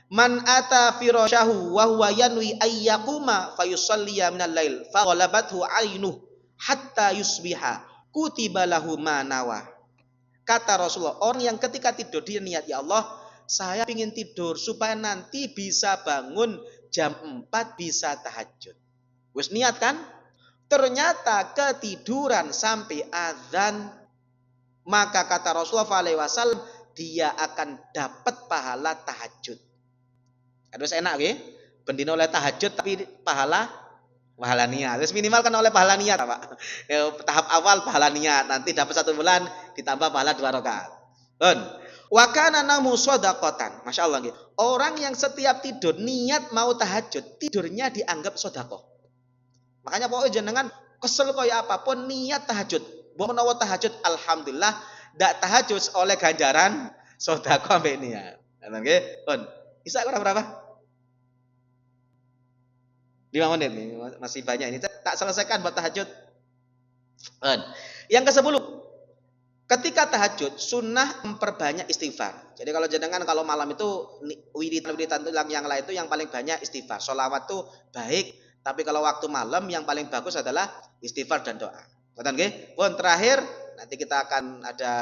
man ata firasyahu wa huwa yanwi ayyakuma fayusalliya minal lail fa ghalabathu ainuh hatta yusbiha kutiba lahu ma nawa. Kata Rasulullah, orang yang ketika tidur dia niat, ya Allah, saya ingin tidur supaya nanti bisa bangun jam 4 bisa tahajud. Wis niat kan? Ternyata ketiduran sampai azan, maka kata Rasulullah SAW, dia akan dapat pahala tahajud. Aduh enak ya, bendino oleh tahajud tapi pahala niat. Terus minimal kan oleh pahala niat, Pak. Ya, tahap awal pahala niat, nanti dapat 1 bulan ditambah pahala 2 rakaat. Wa kana namu shadaqatan. Masya Allah gitu. Orang yang setiap tidur niat mau tahajud, tidurnya dianggap sedekah. Makanya pokoknya jenengan kesel kaya apapun niat tahajud. Mbok menawa tahajud alhamdulillah, ndak tahajud oleh ganjaran sedekah mbek niat. Nggih, pun. Bisa kurang berapa? 5 menit nih, masih banyak ini. Tak selesaikan buat tahajud. Yang ke-10, ketika tahajud sunnah memperbanyak istighfar. Jadi kalau jenengan kalau malam itu wiridan yang lain itu yang paling banyak istighfar. Sholawat tuh baik, tapi kalau waktu malam yang paling bagus adalah istighfar dan doa. Betul nggih? Pun terakhir nanti kita akan ada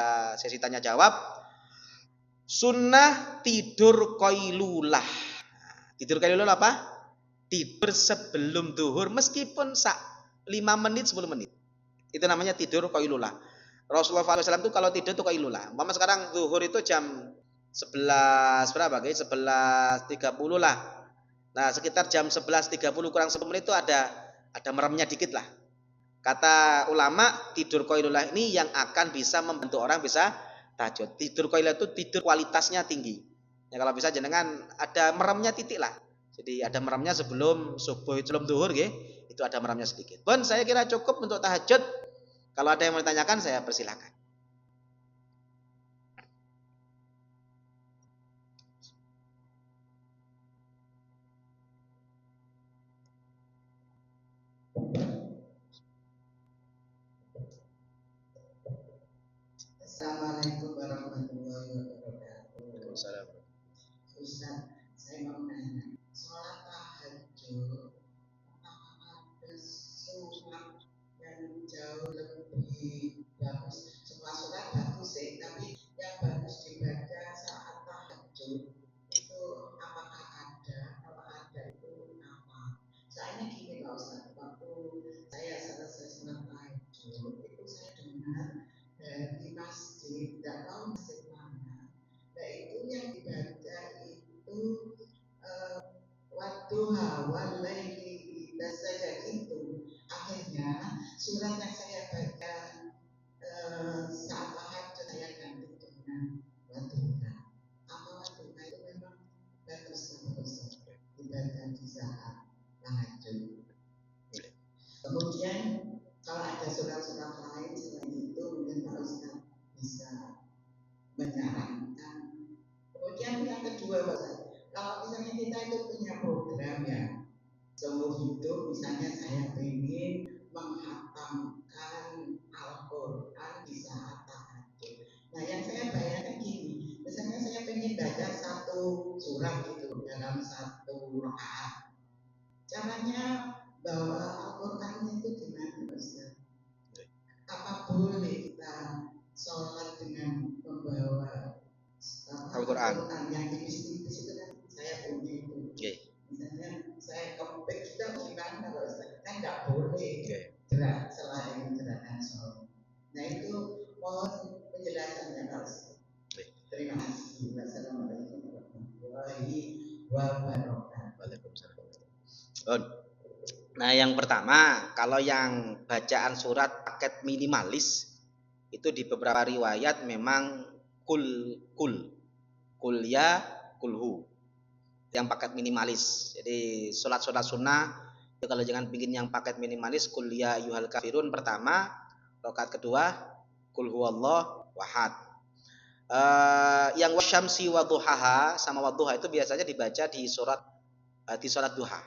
sesi tanya jawab. Sunnah tidur qailulah. Tidur qailulah apa? Tidur sebelum duhur meskipun 5 menit 10 menit. Itu namanya tidur qailulah. Rasulullah SAW itu kalau tidur itu qailulah. Umpama sekarang duhur itu jam 11 berapa guys? 11.30 lah. Nah, sekitar jam 11.30 kurang 10 menit itu ada meremnya dikit lah. Kata ulama, tidur qailulah ini yang akan bisa membantu orang bisa tahajud. Tidur qailulah itu tidur kualitasnya tinggi. Ya kalau bisa jenengan ada meremnya titik lah. Jadi ada meremnya sebelum subuh, sebelum duhur gitu, itu ada meremnya sedikit. Pun saya kira cukup untuk tahajud. Kalau ada yang mau ditanyakan saya persilakan. Assalamualaikum warahmatullahi wabarakatuh. Ustaz, saya mau nanya, sholat tahajud apakah ada sunat yang jauh lebih bagus? Semua sholat bagus sih, tapi yang bagus dibaca saat tahajud itu apakah ada? Kalau ada itu apa? Soalnya gini Pak Ustaz, waktu saya selesai sholat tahajud itu saya dengar dari masjid, tidak tahu masjid mana. Nah itu yang dibaca itu wadduha walaili saja itu. Akhirnya surat yang saya baca saat tahajud saya ganti dengan wadduha. Apa wadduha itu memang bagus terus dibaca di saat tahajud. Kemudian kalau ada surat-surat lain selain itu mungkin Pak Ustaz bisa menyarankan. Kemudian yang kedua Pak Ustaz, kalau misalnya kita itu punya program ya seumur hidup, misalnya saya ingin menghatamkan Al-Quran di saat tahajud. Nah yang saya bayangkan gini, misalnya saya ingin baca 1 surat gitu dalam 1 rakaat. Caranya bawa Al-Quran itu gimana Ustaz? Apa boleh kita sholat dengan membawa Al-Quran yang tipis-tipis itu kan saya punya itu. Misalnya saya kepek kita gimana Ustaz? Kan nggak boleh gerak selain gerakan sholat. Nah itu mohon penjelasannya Ustaz. Terima kasih. Wassalamualaikum warahmatullahi wabarakatuh. Waalaikumsalam. Nah yang pertama, kalau yang bacaan surat paket minimalis Itu di beberapa riwayat memang kul ya kulhu yang paket minimalis. Jadi sholat sunnah itu kalau jangan bikin yang paket minimalis, kul ya ayyuhal kafirun pertama, rakaat kedua kul huwallah wahad. Yang wasyamsi wadhuhaha sama wadhuha itu biasanya dibaca di sholat duha.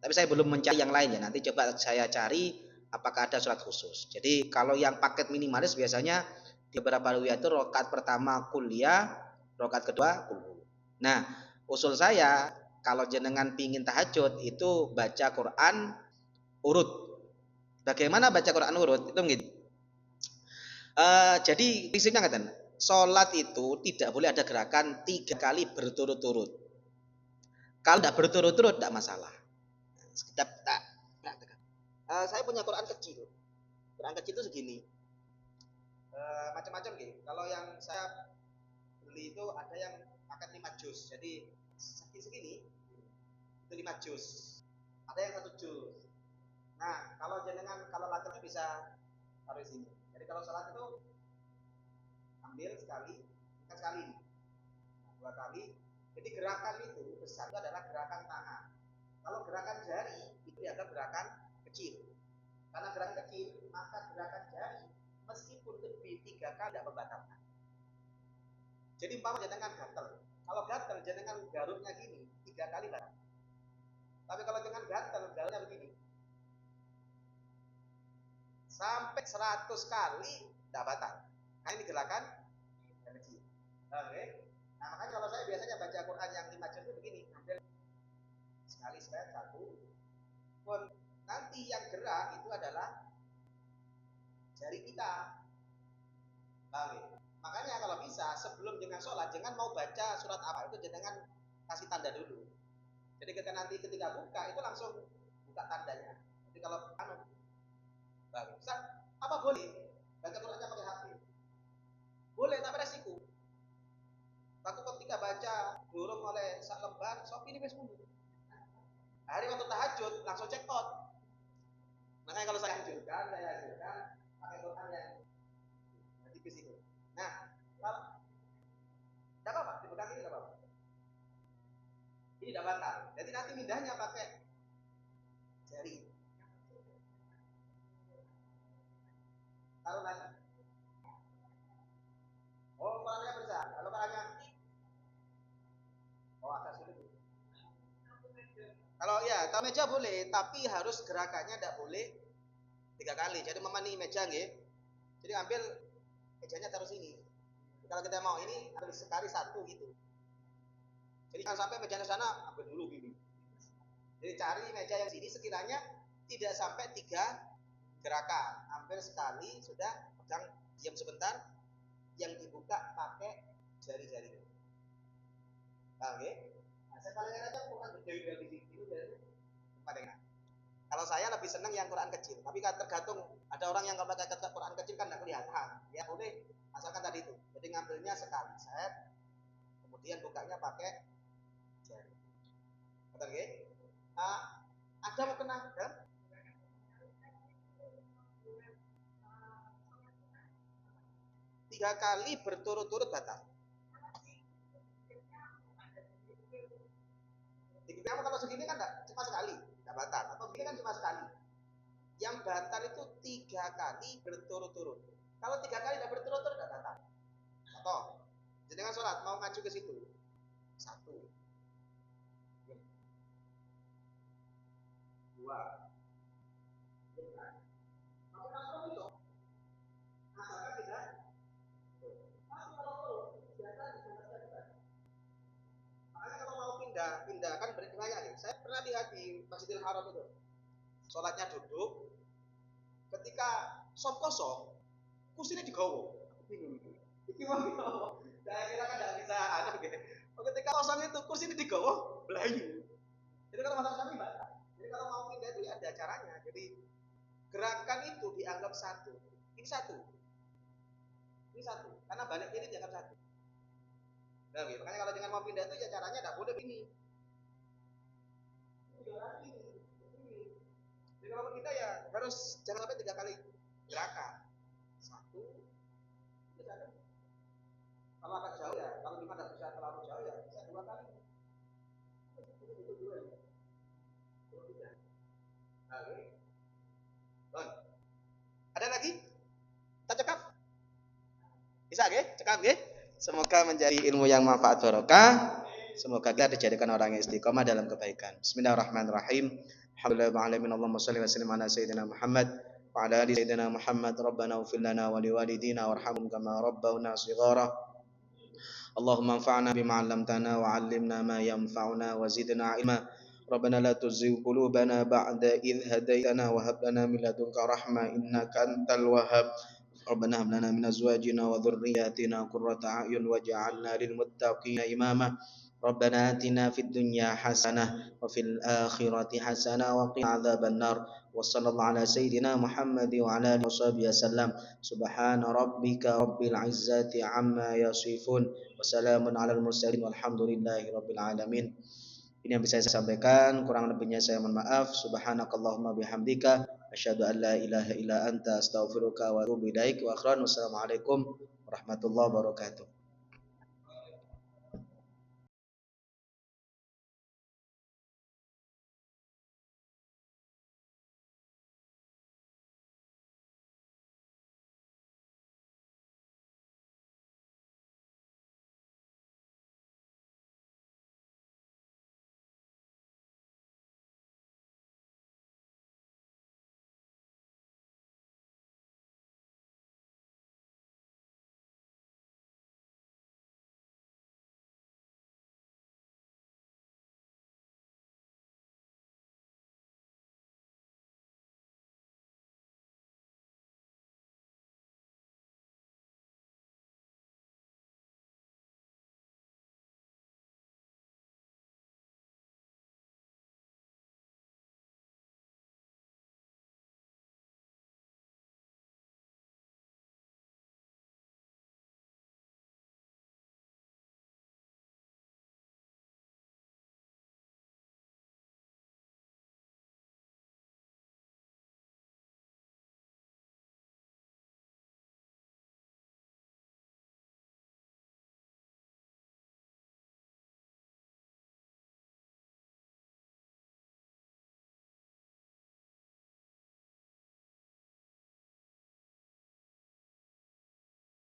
Tapi saya belum mencari yang lain ya. Nanti coba saya cari apakah ada sholat khusus. Jadi kalau yang paket minimalis biasanya di beberapa riwayat itu rakaat pertama kuliah, rakaat kedua kulhu. Nah, usul saya kalau jenengan pingin tahajud itu baca Quran urut. Bagaimana baca Quran urut? Itu begini. Jadi prinsipnya ngeten, sholat itu tidak boleh ada gerakan 3 kali berturut-turut. Kalau tidak berturut-turut tidak masalah. Saya punya Quran kecil. Quran kecil itu segini. Macam-macam gitu. Kalau yang saya beli itu ada yang paket 5 juz. Jadi segini itu 5 juz. Ada yang 1 juz. Nah, kalau laki-laki bisa taruh sini. Jadi kalau salat itu ambil sekali, angkat sekali. Nah, 2 kali. Jadi gerakan itu besar itu adalah gerakan tangan. Kalau gerakan jari itu dianggap gerakan kecil. Karena gerakan kecil, maka gerakan jari meskipun lebih 3 kali tidak membatalkan. Jadi umpama jenengan gatel. Kalau gatel jenengan garuknya gini, 3 kali batal. Tapi kalau jenengan gatel, garuknya begini. Sampai 100 kali tidak batal. Nah ini gerakan kecil. Oke. Nah makanya kalau saya biasanya baca Quran yang 5 juz itu begini, ambil sekali satu. Pun nanti yang gerak itu adalah jari kita. Makanya kalau bisa sebelum jangan sholat, jangan mau baca surat apa itu jangan kasih tanda dulu. Jadi ketika buka itu langsung buka tandanya. Jadi kalau Ustaz, apa boleh baca Qurannya pakai HP? Boleh, tapi resiko. Aku ketika baca dorong oleh sak lembar, sok ini wis mundur. Hari waktu tahajud langsung check out. Makanya kalau saya anjurkan pakai Quran yang tipis itu. Nah, kalau tidak apa-apa, di belakang ini tidak apa-apa. Ini tidak batal. Jadi nanti mindahnya pakai jari. Taruh lagi. Oh, Qurannya besar. Kalau Qurannya agak sulit. Kalau meja boleh, tapi harus gerakannya tidak boleh 3 kali. Jadi memani meja nggih. Jadi ambil mejanya taruh sini. Kalau kita mau ini ambil sekali 1 gitu. Jadi jangan sampai mejanya sana ambil dulu gini. Jadi cari meja yang sini sekiranya tidak sampai 3 gerakan. Ambil sekali sudah, pegang diam sebentar. Yang dibuka pakai jari-jari. Oke. Nah, saya paling enak Quran berjari-jari di sini dari paling enak. Kalau saya lebih senang yang Quran kecil, tapi kan tergantung ada orang yang kalau pakai Quran kecil kan tidak kelihatan. Ya boleh, asalkan tadi itu. Jadi ngambilnya sekali set, kemudian bukanya pakai jari. Betul nggih? Ada mau kena? Tiga kali berturut-turut batal. Kamu kalau segini kan cuma sekali, tidak batal. Atau begini kan cuma sekali. Yang batal itu 3 kali berturut-turut. Kalau 3 kali tidak berturut-turut tidak batal. Atau jenengan sholat mau ngaju ke situ 1, 2. Pindah kan banyak nih. Saya pernah lihat di Masjidil Haram itu. Sholatnya duduk. Ketika sop kosong, kursinya digowo. Bingung. Saya kira kan tidak bisa anak gitu. Ketika kosong itu kursi ini digowo, belayu. Jadi kalau masalah kami batal. Jadi kalau mau pindah itu ya ada caranya. Jadi gerakan itu dianggap satu. Ini satu. Ini satu. Karena balik ini dianggap satu. Nah, gitu. Makanya kalau dengan mau pindah itu ya caranya tidak boleh begini. Jadi kalau kita ya harus jangan sampai 3 kali gerakan. 1, Kalau agak jauh ya, kalau 5 tidak bisa terlalu jauh ya, bisa 2 kali. Oke. Ada lagi? Tak cekap? Bisa nggih? Cekap nggih? Semoga menjadi ilmu yang manfaat barokah. Semoga kita dijadikan orang yang istiqomah dalam kebaikan. Bismillahirrahmanirrahim. Alhamdulillahirabbil alamin. Allahumma shalli wa sallim ala sayyidina Muhammad wa ala ali sayyidina Muhammad. Rabbana ighfir lana wa liwalidina warhamhum kama rabbawna shighara. Allahumma anfa'na bima 'allamtana wa 'allimna ma yanfa'una wa zidna 'ilma. Rabbana la tuzigh qulubana ba'da idh hadaitana wa hab lana min ladunka rahmah innaka antal wahhab. Rabbana hab lana min azwajina wa dhurriyyatina qurrata a'yun waj'alna lil muttaqina imama. Rabbana atina fid dunya hasanah wa fil akhirati hasanah wa qina adzaban nar. Wa sallallahu ala sayyidina Muhammad wa ala alihi washabihi wasallam. Subhana rabbika rabbil izzati amma yasifun wa salamun alal mursalin walhamdulillahi rabbil alamin. Ini yang bisa saya sampaikan, kurang lebihnya saya mohon maaf. Subhanakallahumma bihamdika asyhadu an la ilaha illa anta astaghfiruka wa atubu ilaik. Wa akhran wassalamualaikum warahmatullahi wabarakatuh.